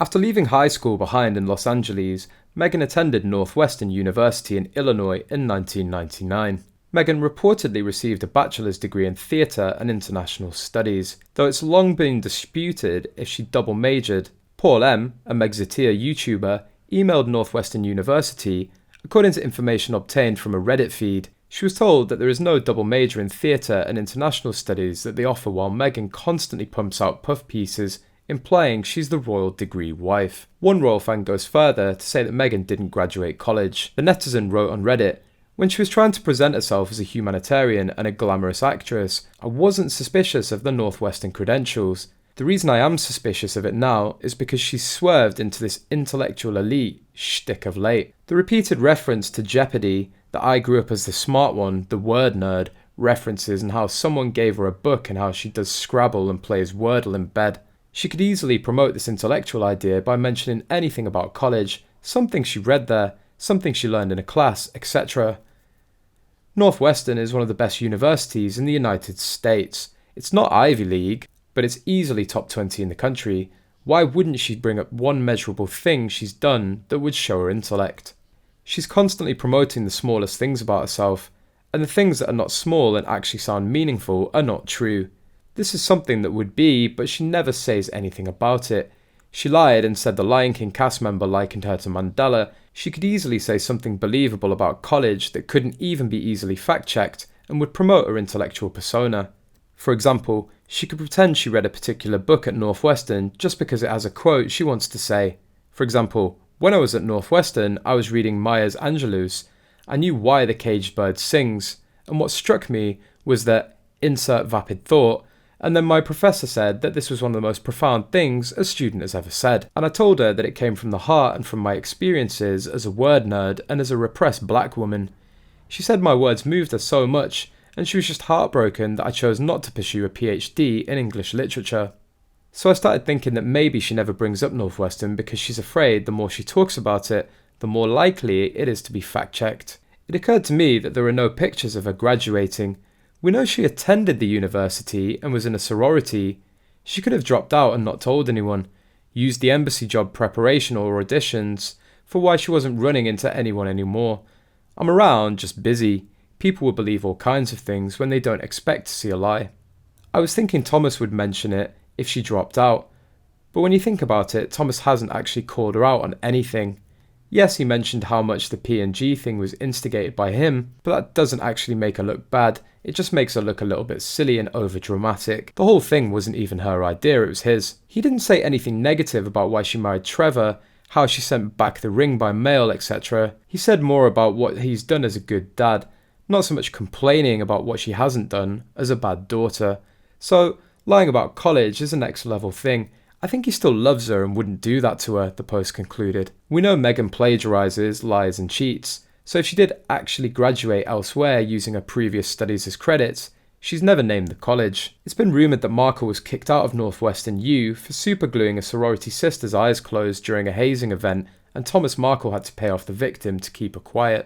After leaving high school behind in Los Angeles, Meghan attended Northwestern University in Illinois in 1999. Meghan reportedly received a bachelor's degree in theatre and international studies, though it's long been disputed if she double majored. Paul M., a Megxiteer YouTuber, emailed Northwestern University. According to information obtained from a Reddit feed, she was told that there is no double major in theatre and international studies that they offer, while Meghan constantly pumps out puff pieces, implying she's the royal degree wife. One royal fan goes further to say that Meghan didn't graduate college. The netizen wrote on Reddit, "When she was trying to present herself as a humanitarian and a glamorous actress, I wasn't suspicious of the Northwestern credentials. The reason I am suspicious of it now is because she's swerved into this intellectual elite shtick of late." The repeated reference to Jeopardy, that I grew up as the smart one, the word nerd, references and how someone gave her a book and how she does Scrabble and plays Wordle in bed. She could easily promote this intellectual idea by mentioning anything about college, something she read there, something she learned in a class, etc. Northwestern is one of the best universities in the United States. It's not Ivy League, but it's easily top 20 in the country. Why wouldn't she bring up one measurable thing she's done that would show her intellect? She's constantly promoting the smallest things about herself, and the things that are not small and actually sound meaningful are not true. This is something that would be, but she never says anything about it. She lied and said the Lion King cast member likened her to Mandela. She could easily say something believable about college that couldn't even be easily fact-checked and would promote her intellectual persona. For example, she could pretend she read a particular book at Northwestern just because it has a quote she wants to say. For example, when I was at Northwestern, I was reading Maya's Angelus. I knew why the caged bird sings, and what struck me was that insert vapid thought, and then my professor said that this was one of the most profound things a student has ever said. And I told her that it came from the heart and from my experiences as a word nerd and as a repressed black woman. She said my words moved her so much, and she was just heartbroken that I chose not to pursue a PhD in English literature. So I started thinking that maybe she never brings up Northwestern because she's afraid the more she talks about it, the more likely it is to be fact-checked. It occurred to me that there are no pictures of her graduating. We know she attended the university and was in a sorority. She could have dropped out and not told anyone, used the embassy job preparation or auditions for why she wasn't running into anyone anymore. I'm around, just busy. People will believe all kinds of things when they don't expect to see a lie. I was thinking Thomas would mention it if she dropped out, but when you think about it, Thomas hasn't actually called her out on anything. Yes, he mentioned how much the P&G thing was instigated by him, but that doesn't actually make her look bad. It just makes her look a little bit silly and overdramatic. The whole thing wasn't even her idea, it was his. He didn't say anything negative about why she married Trevor, how she sent back the ring by mail, etc. He said more about what he's done as a good dad, not so much complaining about what she hasn't done as a bad daughter. So, lying about college is a next level thing. I think he still loves her and wouldn't do that to her, the post concluded. We know Meghan plagiarizes, lies and cheats, so if she did actually graduate elsewhere using her previous studies as credits, she's never named the college. It's been rumoured that Markle was kicked out of Northwestern U for supergluing a sorority sister's eyes closed during a hazing event, and Thomas Markle had to pay off the victim to keep her quiet.